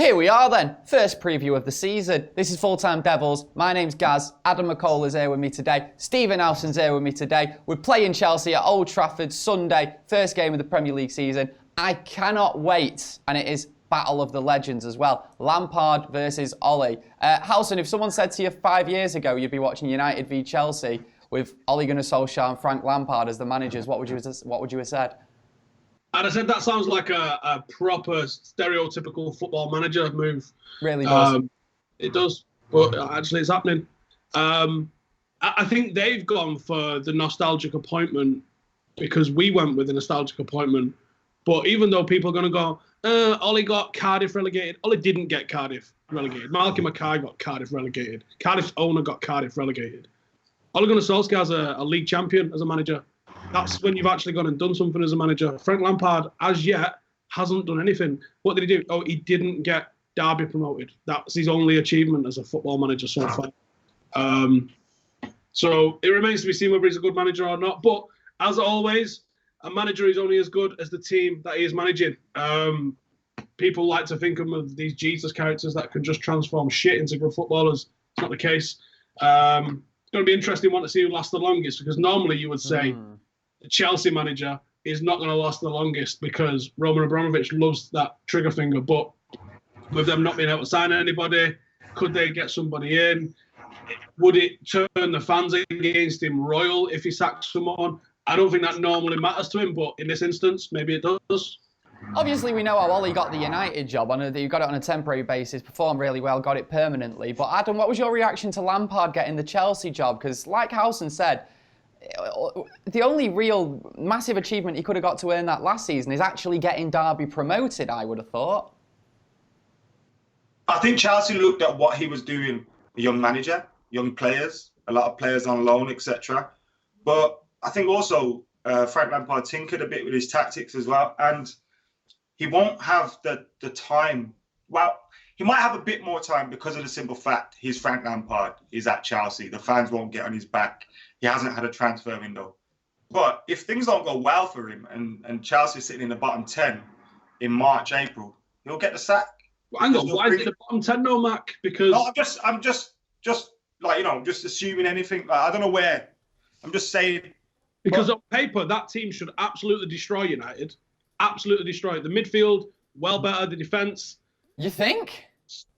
Here we are then, first preview of the season. This is Full Time Devils. My name's Gaz. Adam McCall is here with me today. Stephen Howson's here with me today. We're playing Chelsea at Old Trafford Sunday, first game of the Premier League season. I cannot wait, and it is Battle of the Legends as well. Lampard versus Ollie. Howson, if someone said to you 5 years ago you'd be watching United v Chelsea with Ole Gunnar Solskjaer and Frank Lampard as the managers, what would you have said? And I said that sounds like a proper stereotypical football manager move. Really does. It does, but actually it's happening. I think they've gone for the nostalgic appointment because we went with a nostalgic appointment. But even though people are going to go, Ollie got Cardiff relegated. Ollie didn't get Cardiff relegated. Malky Mackay got Cardiff relegated. Cardiff's owner got Cardiff relegated. Ole Gunnar Solskjaer's a league champion as a manager. That's when you've actually gone and done something as a manager. Frank Lampard, as yet, hasn't done anything. What did he do? Oh, he didn't get Derby promoted. That's his only achievement as a football manager so far. So it remains to be seen whether he's a good manager or not. But as always, a manager is only as good as the team that he is managing. People like to think of these Jesus characters that can just transform shit into good footballers. It's not the case. It's going to be interesting one to see who lasts the longest, because normally you would say the Chelsea manager is not going to last the longest because Roman Abramovich loves that trigger finger. But with them not being able to sign anybody, could they get somebody in? Would it turn the fans against him royal if he sacks someone? I don't think that normally matters to him, but in this instance, maybe it does. Obviously, we know how Ollie got the United job. I know that you got it on a temporary basis, performed really well, got it permanently. But Adam, what was your reaction to Lampard getting the Chelsea job? Because like Howson said, the only real massive achievement he could have got to earn that last season is actually getting Derby promoted, I would have thought. I think Chelsea looked at what he was doing, a young manager, young players, a lot of players on loan, etc. But I think also Frank Lampard tinkered a bit with his tactics as well, and he won't have the time. Well, he might have a bit more time because of the simple fact he's Frank Lampard. He's at Chelsea. The fans won't get on his back. He hasn't had a transfer window. But if things don't go well for him and Chelsea's sitting in the bottom 10 in March, April, he'll get the sack. Well, hang on, why is it the bottom 10 no, Mac? Because no, I'm just like, just assuming anything. Like, I don't know where. I'm just saying. Because on paper, that team should absolutely destroy United. Absolutely destroy it. The midfield, well better. The defence. You think?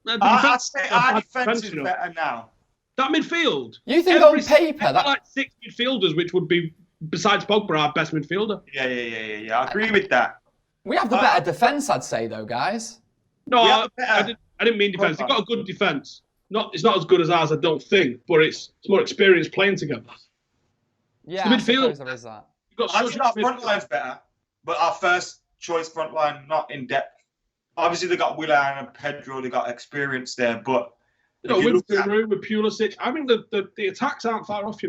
I'd say our defence is better now. That midfield. You think on paper that like 6 midfielders, which would be, besides Pogba, our best midfielder. Yeah. I agree with that. We have the better defence, I'd say, though, guys. No, I didn't mean defence. They've got a good defence. It's not as good as ours, I don't think, but it's more experienced playing together. Yeah, the midfield. There is that. I think our front line's better, but our first choice front line not in depth. Obviously, they got Willian and Pedro. They got experience there, but with Giroud, with Pulisic, I think the attacks aren't far off,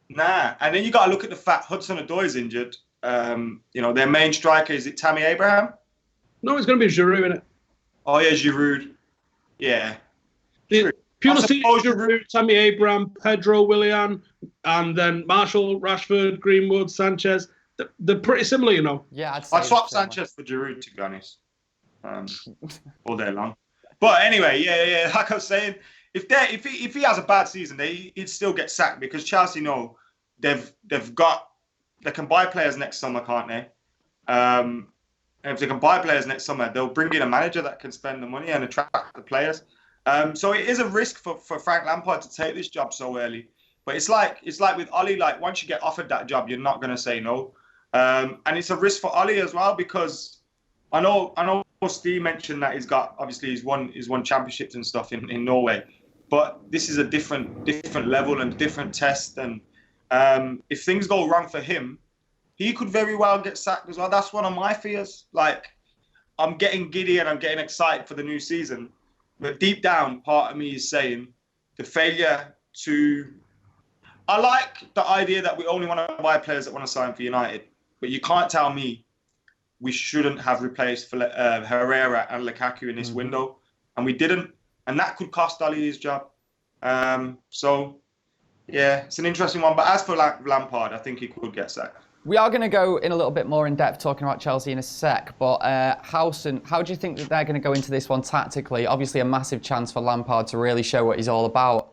Nah, and then you got to look at the fact Hudson-Odoi's injured. Their main striker, is it Tammy Abraham? No, it's going to be Giroud, isn't it? Oh yeah, Giroud. Yeah. Pulisic, Giroud, Tammy Abraham, Pedro, Willian, and then Marshall, Rashford, Greenwood, Sanchez. They're pretty similar, Yeah, I'd swap Sanchez for Giroud, to be honest, all day long. But anyway, yeah. Like I was saying, if he has a bad season, he'd still get sacked because Chelsea know they can buy players next summer, can't they? And if they can buy players next summer, they'll bring in a manager that can spend the money and attract the players. So it is a risk for Frank Lampard to take this job so early. But it's like with Ollie, like once you get offered that job, you're not going to say no. And it's a risk for Ollie as well, because I know Steve mentioned that he's won championships and stuff in Norway, but this is a different level and different test. And if things go wrong for him, he could very well get sacked as well. That's one of my fears. Like, I'm getting giddy and I'm getting excited for the new season, but deep down, part of me is saying the failure to. I like the idea that we only want to buy players that want to sign for United, but you can't tell me we shouldn't have replaced Herrera and Lukaku in this window, and we didn't, and that could cost Ali his job. So, yeah, it's an interesting one. But as for Lampard, I think he could get sacked. We are going to go in a little bit more in depth talking about Chelsea in a sec, but Howson, how do you think that they're going to go into this one tactically? Obviously a massive chance for Lampard to really show what he's all about.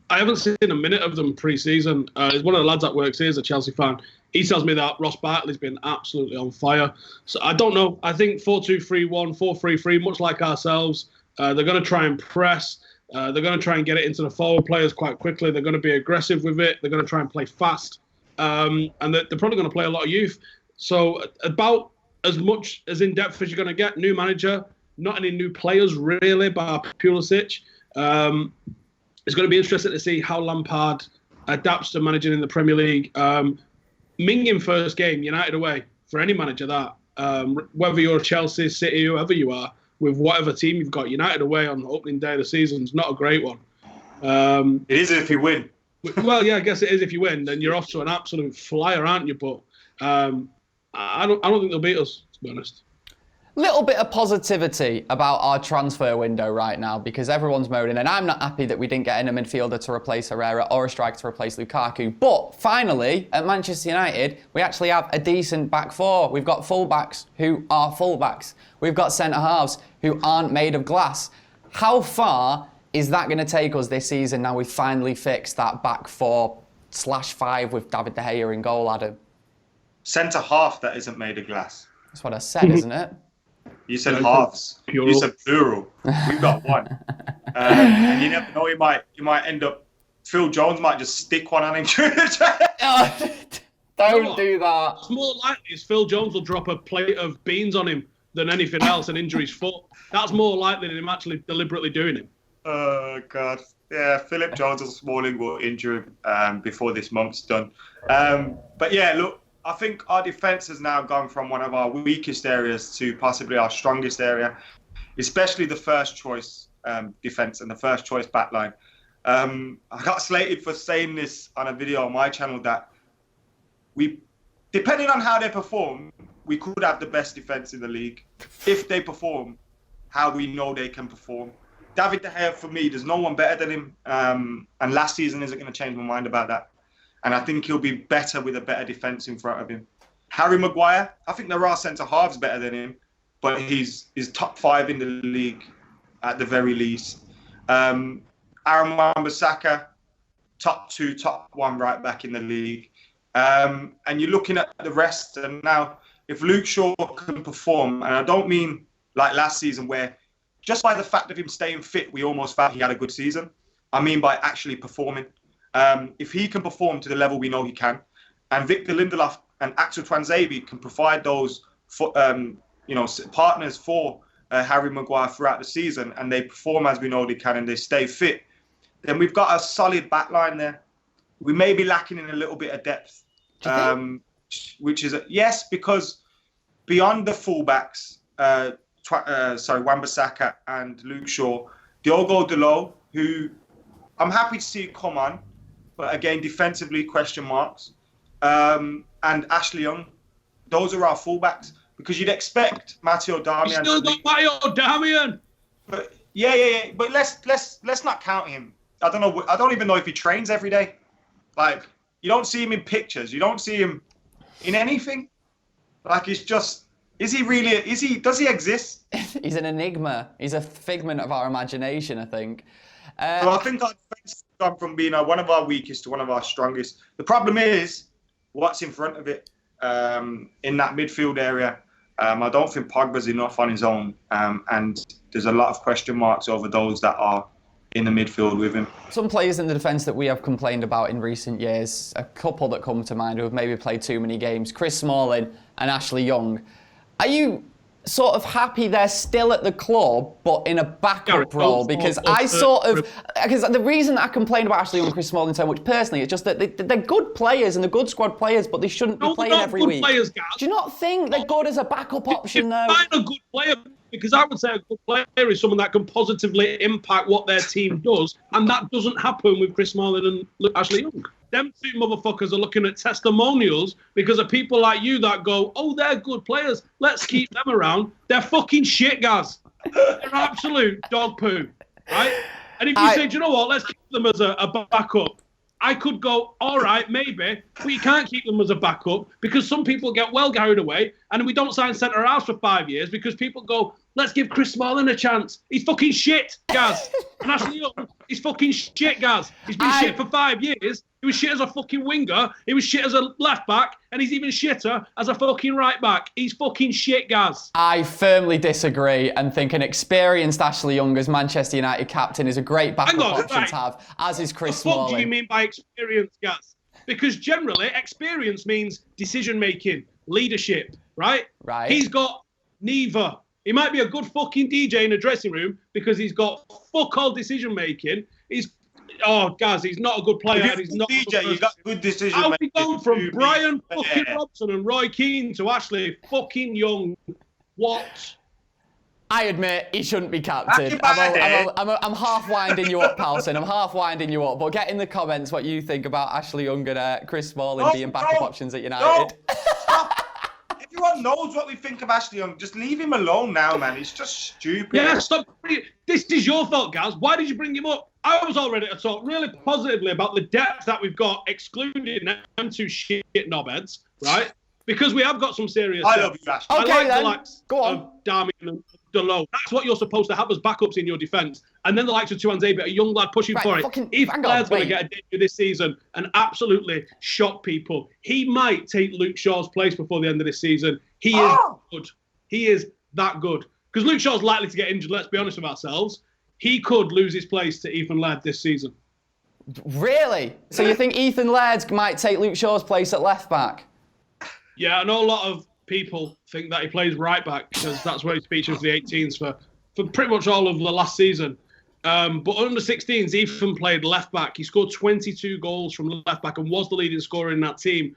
I haven't seen a minute of them pre-season. One of the lads that works here is a Chelsea fan. He tells me that Ross Barkley's been absolutely on fire. So I don't know. I think 4-2-3-1, 4-3-3, much like ourselves. They're going to try and press. They're going to try and get it into the forward players quite quickly. They're going to be aggressive with it. They're going to try and play fast. And they're probably going to play a lot of youth. So about as much as in-depth as you're going to get. New manager, not any new players really, bar Pulisic. It's going to be interesting to see how Lampard adapts to managing in the Premier League. Minging first game, United away, for any manager that. Whether you're Chelsea, City, whoever you are, with whatever team you've got, United away on the opening day of the season is not a great one. It is if you win. Well, yeah, I guess it is if you win. Then you're off to an absolute flyer, aren't you? But I don't think they'll beat us, to be honest. Little bit of positivity about our transfer window right now because everyone's moaning, and I'm not happy that we didn't get in a midfielder to replace Herrera or a striker to replace Lukaku. But finally, at Manchester United, we actually have a decent back four. We've got fullbacks who are fullbacks. We've got centre-halves who aren't made of glass. How far is that going to take us this season now we've finally fixed that back 4/5 with David De Gea in goal, Adam? Centre-half that isn't made of glass. That's what I said, isn't it? You said halves. Plural. You said plural. We've got one. And you never know, you might end up. Phil Jones might just stick one on him. Don't do that. It's more likely Phil Jones will drop a plate of beans on him than anything else and injure his foot. That's more likely than him actually deliberately doing it. Oh, God. Yeah, Philip Jones or Smalling will injure him before this month's done. But yeah, look, I think our defence has now gone from one of our weakest areas to possibly our strongest area, especially the first choice defence and the first choice backline. I got slated for saying this on a video on my channel that depending on how they perform, we could have the best defence in the league if they perform how we know they can perform. David De Gea, for me, there's no one better than him, and last season isn't going to change my mind about that. And I think he'll be better with a better defence in front of him. Harry Maguire, I think there are centre-halves better than him, but he's top 5 in the league at the very least. Aaron Wan-Bissaka, top 2, top 1 right back in the league. And you're looking at the rest, and now if Luke Shaw can perform, and I don't mean like last season where just by the fact of him staying fit, we almost felt he had a good season. I mean by actually performing. If he can perform to the level we know he can, and Victor Lindelof and Axel Tuanzebe can provide those partners for Harry Maguire throughout the season, and they perform as we know they can and they stay fit, then we've got a solid backline there. We may be lacking in a little bit of depth, which is yes, because beyond the fullbacks, Wan-Bissaka and Luke Shaw, Diogo Dalot, who I'm happy to see come on, but again, defensively, question marks. And Ashley Young, those are our fullbacks, because you'd expect Matteo Darmian. You still got Matteo Darmian. But yeah. But let's not count him. I don't even know if he trains every day. Like, you don't see him in pictures. You don't see him in anything. Like, it's just, does he exist? He's an enigma. He's a figment of our imagination, I think. So I think our defense has gone from being one of our weakest to one of our strongest. The problem is what's in front of it in that midfield area. I don't think Pogba's enough on his own, and there's a lot of question marks over those that are in the midfield with him. Some players in the defence that we have complained about in recent years, a couple that come to mind who have maybe played too many games, Chris Smalling and Ashley Young. Are you sort of happy they're still at the club, but in a backup role? Because because the reason that I complain about Ashley Young and Chris Smalling so much personally, it's just that they're good players and they're good squad players, but they shouldn't be playing every week. Players, Gaz. Do you not think they're good as a backup option, though? Find a good player, because I would say a good player is someone that can positively impact what their team does, and that doesn't happen with Chris Smalling and Ashley Young. Them two motherfuckers are looking at testimonials because of people like you that go, oh, they're good players, let's keep them around. They're fucking shit, guys. They're absolute dog poo, right? And if you say, do you know what, let's keep them as a backup, I could go, all right, maybe, but you can't keep them as a backup because some people get well carried away and we don't sign centre halves for 5 years because people go, let's give Chris Smalling a chance. He's fucking shit, Gaz. And Ashley Young, he's fucking shit, Gaz. He's been shit for 5 years. He was shit as a fucking winger. He was shit as a left back. And he's even shitter as a fucking right back. He's fucking shit, Gaz. I firmly disagree and think an experienced Ashley Young as Manchester United captain is a great backup option to have, as is Chris Smalling. What do you mean by experience, Gaz? Because generally, experience means decision-making, leadership, right? Right. He's got neither. He might be a good fucking DJ in a dressing room because he's got fuck all decision-making. Gaz, he's not a good player. And he's not DJ, you got good decision. How have we gone from Brian fucking Robson and Roy Keane to Ashley fucking Young? What? I admit he shouldn't be captain. I'm half winding you up, Palson. I'm half winding you up. But get in the comments what you think about Ashley Young and Chris Smalling being backup options at United. Everyone knows what we think of Ashley Young. Just leave him alone now, man. He's just stupid. Yeah, stop. This is your fault, Gaz. Why did you bring him up? I was all ready to talk really positively about the depth that we've got, excluding them two shit knobheads, right? Because we have got some serious I love you, Ashley. Okay, then. Go on. Of Darmian and Delo. That's what you're supposed to have as backups in your defence. And then the likes of Tuanzebe, a young lad pushing for it. Ethan Laird's going to get a debut this season and absolutely shock people. He might take Luke Shaw's place before the end of this season. He is good. He is that good. Because Luke Shaw's likely to get injured, let's be honest with ourselves. He could lose his place to Ethan Laird this season. Really? So you think Ethan Laird might take Luke Shaw's place at left back? Yeah, I know a lot of people think that he plays right back because that's where he's featured for the 18s for pretty much all of the last season. But under 16s, Ethan played left back. He scored 22 goals from left back and was the leading scorer in that team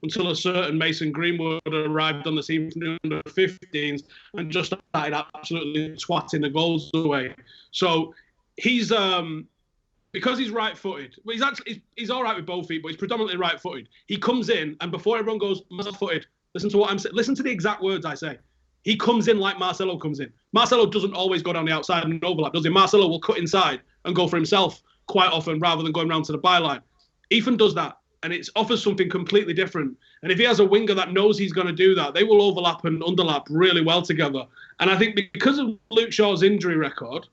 until a certain Mason Greenwood arrived on the scene from the under 15s and just started absolutely twatting the goals away. So he's because he's right-footed. Well, he's all right with both feet, but he's predominantly right-footed. He comes in and before everyone goes left-footed, listen to what I'm saying. Listen to the exact words I say. He comes in like Marcelo comes in. Marcelo doesn't always go down the outside and overlap, does he? Marcelo will cut inside and go for himself quite often rather than going round to the byline. Ethan does that. And it offers something completely different. And if he has a winger that knows he's going to do that, they will overlap and underlap really well together. And I think because of Luke Shaw's injury record,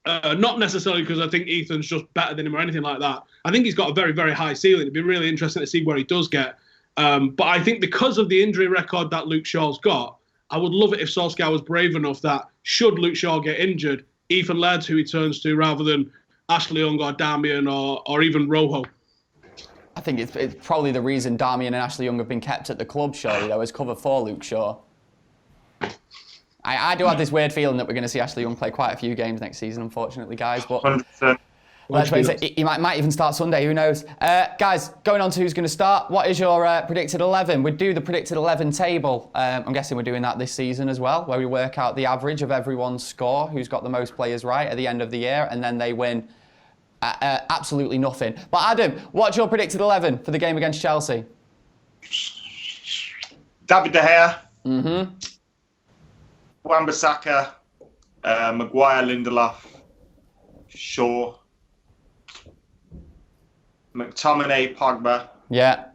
not necessarily because I think Ethan's just better than him or anything like that. I think he's got a very, very high ceiling. It'd be really interesting to see where he does get. But I think because of the injury record that Luke Shaw's got, I would love it if Solskjaer was brave enough that should Luke Shaw get injured, Ethan Laird's who he turns to rather than Ashley Young or Darmian or even Rojo. I think it's probably the reason Darmian and Ashley Young have been kept at the club, surely, though, as cover for Luke Shaw. I do have this weird feeling that we're going to see Ashley Young play quite a few games next season, unfortunately, guys. But 100%. Let's wait. He might even start Sunday, who knows? Guys, going on to who's going to start, what is your predicted 11? We'd do the predicted 11 table. I'm guessing we're doing that this season as well, where we work out the average of everyone's score, who's got the most players right at the end of the year, and then they win absolutely nothing. But Adam, what's your predicted 11 for the game against Chelsea? David De Gea. Mm-hmm. Wan-Bissaka. Maguire, Lindelof. Shaw. McTominay, Pogba. Yeah.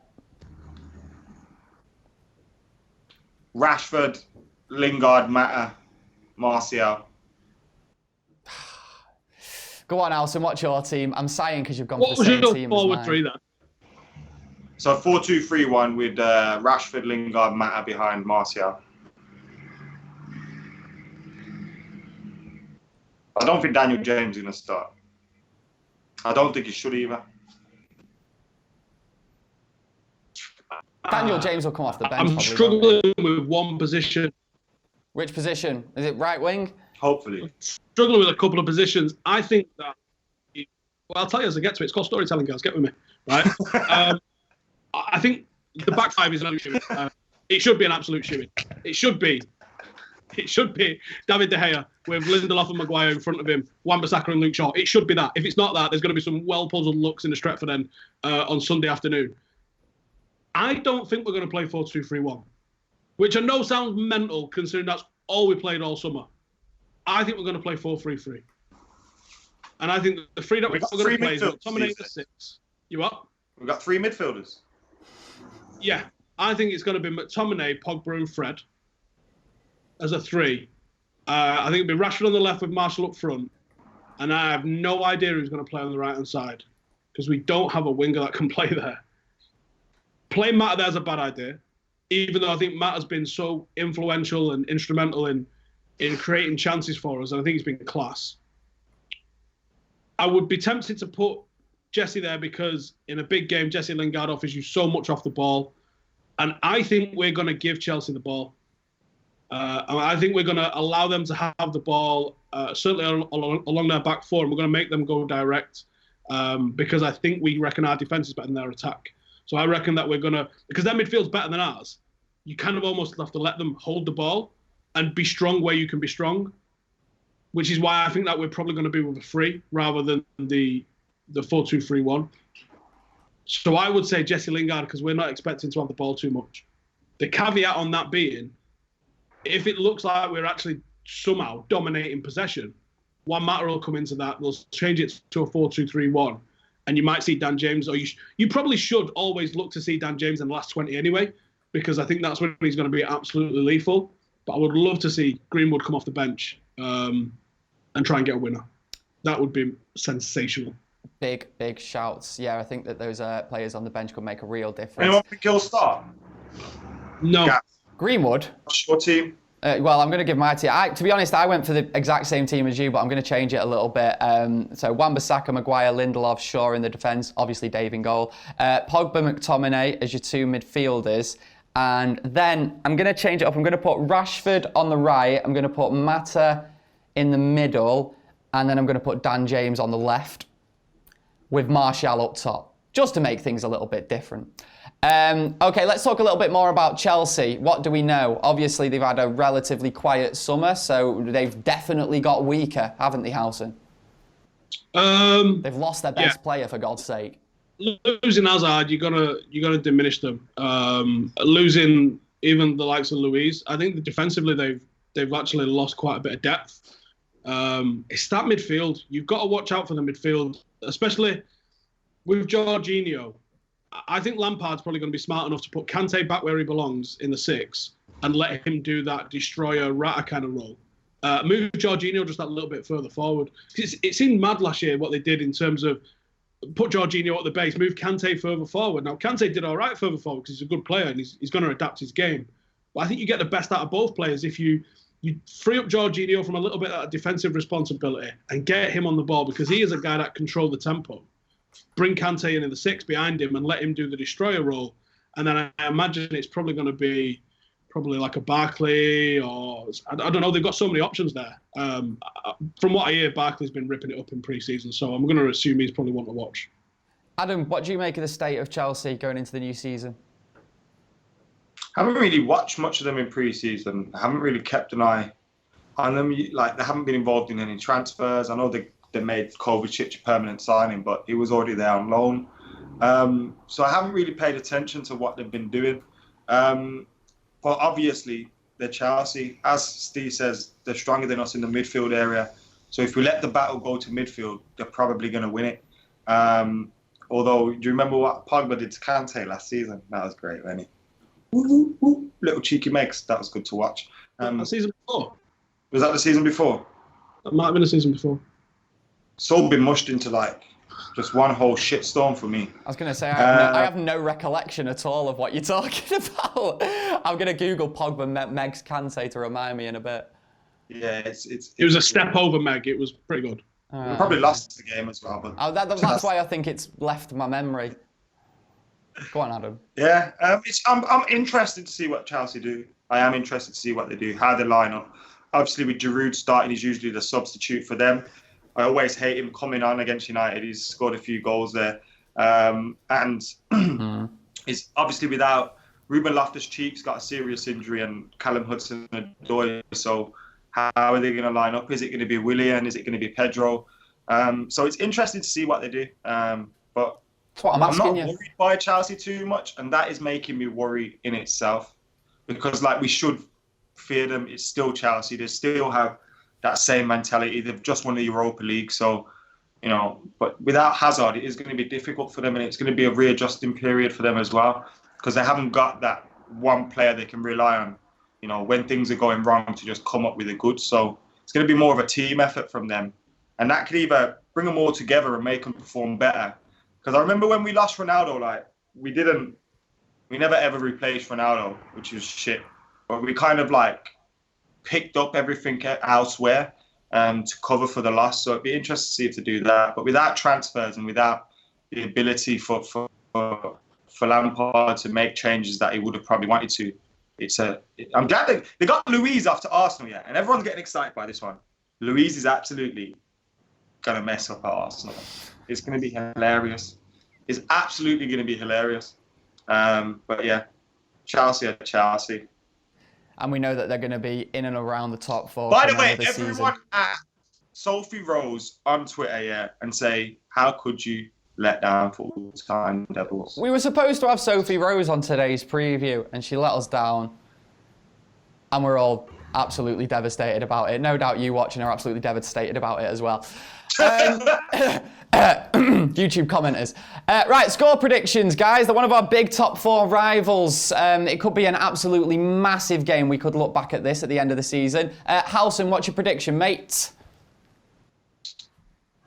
Rashford, Lingard, Mata, Martial. Go on, Alison, what's your team? I'm sighing because you've gone for the same team as mine. What was your forward three then? So 4-2-3-1 with Rashford, Lingard, Mata behind Martial. I don't think Daniel James is going to start. I don't think he should either. Daniel James will come off the bench. I'm struggling with one position. Which position? Is it right wing? Hopefully. Struggling with a couple of positions. I think that... Well, I'll tell you as I get to it. It's called storytelling, guys. Get with me. Right? I think the back five is an absolute shooting. It should be an absolute shooting. It should be David De Gea with Lindelof and Maguire in front of him, Wan-Bissaka and Luke Shaw. It should be that. If it's not that, there's going to be some well-puzzled looks in the Stretford end on Sunday afternoon. I don't think we're going to play 4-2-3-1, which I know sounds mental considering that's all we played all summer. I think we're going to play 4-3-3. And I think the three that we're going to play is McTominay at 6. You what? We've got 3 midfielders. Yeah, I think it's going to be McTominay, Pogba, and Fred as a 3. I think it'll be Rashford on the left with Marshall up front, and I have no idea who's going to play on the right-hand side because we don't have a winger that can play there. Playing Mata there is a bad idea, even though I think Matt has been so influential and instrumental in creating chances for us, and I think he's been class. I would be tempted to put Jesse there because in a big game, Jesse Lingard offers you so much off the ball, and I think we're going to give Chelsea the ball. I think we're going to allow them to have the ball, certainly along their back four, and we're going to make them go direct because I think we reckon our defence is better than their attack. So I reckon that we're going to, because their midfield's better than ours, you kind of almost have to let them hold the ball and be strong where you can be strong, which is why I think that we're probably going to be with a 3 rather than the 4-2-3-1. So I would say Jesse Lingard because we're not expecting to have the ball too much. The caveat on that being, if it looks like we're actually somehow dominating possession, Juan Mata will come into that. They'll change it to a 4-2-3-1, and you might see Dan James, or you probably should always look to see Dan James in the last 20 anyway, because I think that's when he's going to be absolutely lethal. But I would love to see Greenwood come off the bench and try and get a winner. That would be sensational. Big shouts. Yeah, I think that those players on the bench could make a real difference. Anyone think he'll start? No. Yeah. Greenwood? What's your team? Well, I'm going to give my team. To be honest, I went for the exact same team as you, but I'm going to change it a little bit. So Wan-Bissaka, Maguire, Lindelof, Shaw in the defence, obviously Dave in goal. Pogba, McTominay as your 2 midfielders. And then I'm going to change it up. I'm going to put Rashford on the right. I'm going to put Mata in the middle. And then I'm going to put Dan James on the left with Martial up top, just to make things a little bit different. Okay, let's talk a little bit more about Chelsea. What do we know? Obviously, they've had a relatively quiet summer, so they've definitely got weaker, haven't they, Howson? They've lost their best player, for God's sake. Losing Hazard, you're gonna diminish them. Losing even the likes of Luiz, I think that defensively they've actually lost quite a bit of depth. It's that midfield. You've got to watch out for the midfield, especially with Jorginho. I think Lampard's probably going to be smart enough to put Kante back where he belongs in the 6 and let him do that destroyer Rata kind of role. Move Jorginho just that little bit further forward. It seemed mad last year what they did in terms of put Jorginho at the base, move Kante further forward. Now, Kante did all right further forward because he's a good player and he's going to adapt his game. But I think you get the best out of both players if you free up Jorginho from a little bit of defensive responsibility and get him on the ball because he is a guy that controls the tempo. Bring Kante in the 6 behind him and let him do the destroyer role. And then I imagine it's probably going to be like a Barkley or I don't know. They've got so many options there. From what I hear, Barkley's been ripping it up in pre-season, so I'm going to assume he's probably one to watch. Adam, what do you make of the state of Chelsea going into the new season? I haven't really watched much of them in pre-season. I haven't really kept an eye on them. Like they haven't been involved in any transfers. I know they made Kovacic a permanent signing, but he was already there on loan. So I haven't really paid attention to what they've been doing. But obviously, they're Chelsea. As Steve says, they're stronger than us in the midfield area. So if we let the battle go to midfield, they're probably going to win it. Although, do you remember what Pogba did to Kante last season? That was great, wasn't it? Woo, woo, woo. Little cheeky makes. That was good to watch. The season before? Was that the season before? That might have been the season before. It's all been mushed into like just one whole shitstorm for me. I was going to say, I have no recollection at all of what you're talking about. I'm going to Google Pogba Megs Kante to remind me in a bit. Yeah, it was a step over Meg. It was pretty good. We probably lost the game as well. But that's why I think it's left my memory. Go on, Adam. Yeah, I'm interested to see what Chelsea do. I am interested to see what they do, how they line up. Obviously, with Giroud starting, he's usually the substitute for them. I always hate him coming on against United. He's scored a few goals there. And he's obviously without Ruben Loftus-Cheek's got a serious injury and Callum Hudson-Odoi. So how are they going to line up? Is it going to be Willian? Is it going to be Pedro? So it's interesting to see what they do. But that's what I'm not worried by Chelsea too much. And that is making me worry in itself. Because like we should fear them. It's still Chelsea. They still have that same mentality. They've just won the Europa League. So you know, but without Hazard, it is going to be difficult for them, and it's going to be a readjusting period for them as well, because they haven't got that one player they can rely on, you know, when things are going wrong to just come up with the goods. So it's going to be more of a team effort from them, and that could either bring them all together and make them perform better. Because I remember when we lost Ronaldo, like we never ever replaced Ronaldo, which was shit, but we kind of like picked up everything elsewhere to cover for the loss. So it'd be interesting to see if they do that. But without transfers and without the ability for Lampard to make changes that he would have probably wanted to, I'm glad they got Luiz after Arsenal, yeah, and everyone's getting excited by this one. Luiz is absolutely going to mess up at Arsenal. It's going to be hilarious. It's absolutely going to be hilarious. But yeah, Chelsea are Chelsea. And we know that they're going to be in and around the top four. By the way, everyone at Sophie Rose on Twitter, yeah, and say, how could you let down full-time Devils? We were supposed to have Sophie Rose on today's preview, and she let us down. And we're all absolutely devastated about it. No doubt you watching are absolutely devastated about it as well. YouTube commenters. Right, score predictions, guys. They're one of our big top four rivals. It could be an absolutely massive game. We could look back at this at the end of the season. Halson, what's your prediction, mate?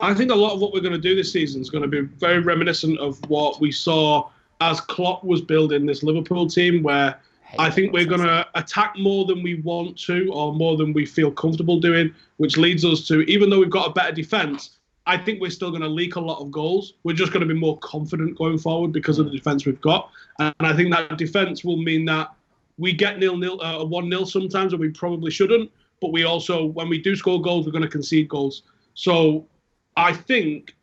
I think a lot of what we're going to do this season is going to be very reminiscent of what we saw as Klopp was building this Liverpool team, where I think we're going to attack more than we want to or more than we feel comfortable doing, which leads us to, even though we've got a better defence, I think we're still going to leak a lot of goals. We're just going to be more confident going forward because of the defence we've got. And I think that defence will mean that we get 1-0 sometimes, and we probably shouldn't. But we also, when we do score goals, we're going to concede goals. So I think,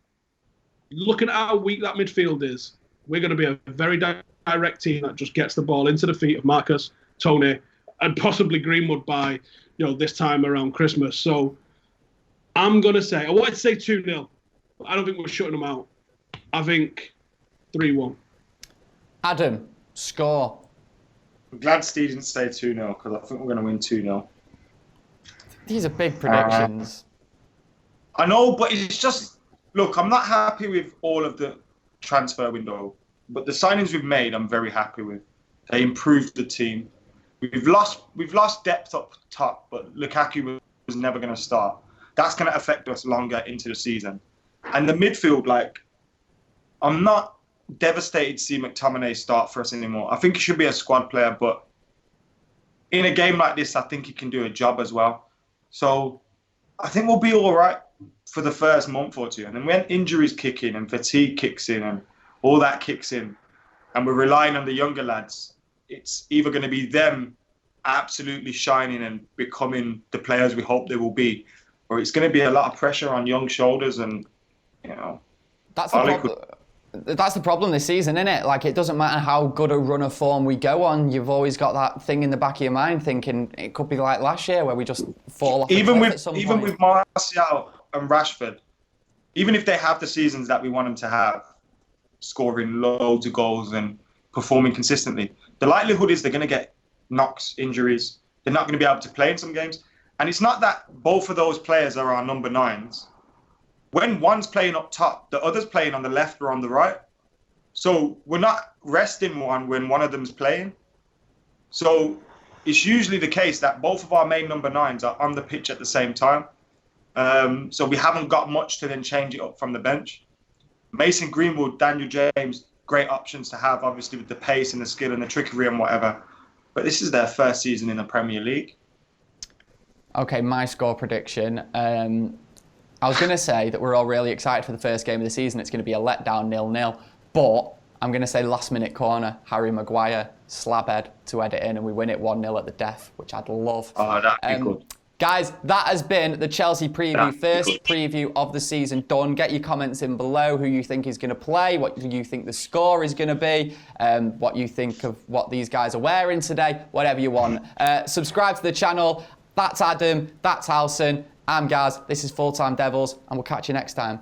looking at how weak that midfield is, we're going to be a very direct team that just gets the ball into the feet of Marcus, Tony, and possibly Greenwood by, this time around Christmas. So I'm going to say, I wanted to say 2-0, but I don't think we're shutting them out. I think 3-1. Adam, score. I'm glad Steve didn't say 2-0, because I think we're going to win 2-0. These are big predictions. I know, but it's just, look, I'm not happy with all of the transfer window, but the signings we've made, I'm very happy with. They improved the team. We've lost depth up top, but Lukaku was never going to start. That's going to affect us longer into the season. And the midfield, I'm not devastated to see McTominay start for us anymore. I think he should be a squad player, but in a game like this, I think he can do a job as well. So I think we'll be all right for the first month or two. And then when injuries kick in and fatigue kicks in and all that kicks in, and we're relying on the younger lads, it's either going to be them absolutely shining and becoming the players we hope they will be, or it's going to be a lot of pressure on young shoulders. And, That's the problem this season, isn't it? It doesn't matter how good a run of form we go on, you've always got that thing in the back of your mind thinking it could be like last year where we just fall off the cliff at some point. Even with Martial and Rashford, even if they have the seasons that we want them to have, scoring loads of goals and performing consistently, the likelihood is they're going to get knocks, injuries. They're not going to be able to play in some games. And it's not that both of those players are our number 9s. When one's playing up top, the other's playing on the left or on the right. So we're not resting one when one of them's playing. So it's usually the case that both of our main number 9s are on the pitch at the same time. So we haven't got much to then change it up from the bench. Mason Greenwood, Daniel James, great options to have, obviously, with the pace and the skill and the trickery and whatever. But this is their first season in the Premier League. Okay, my score prediction. I was going to say that we're all really excited for the first game of the season. It's going to be a letdown 0-0. But I'm going to say last-minute corner, Harry Maguire, slab head to head it in, and we win it 1-0 at the death, which I'd love. Oh, that'd be good. Guys, that has been the Chelsea preview, first preview of the season done. Get your comments in below, who you think is going to play, what you think the score is going to be, what you think of what these guys are wearing today, whatever you want. Subscribe to the channel. That's Adam, that's Halson, I'm Gaz, this is Full Time Devils, and we'll catch you next time.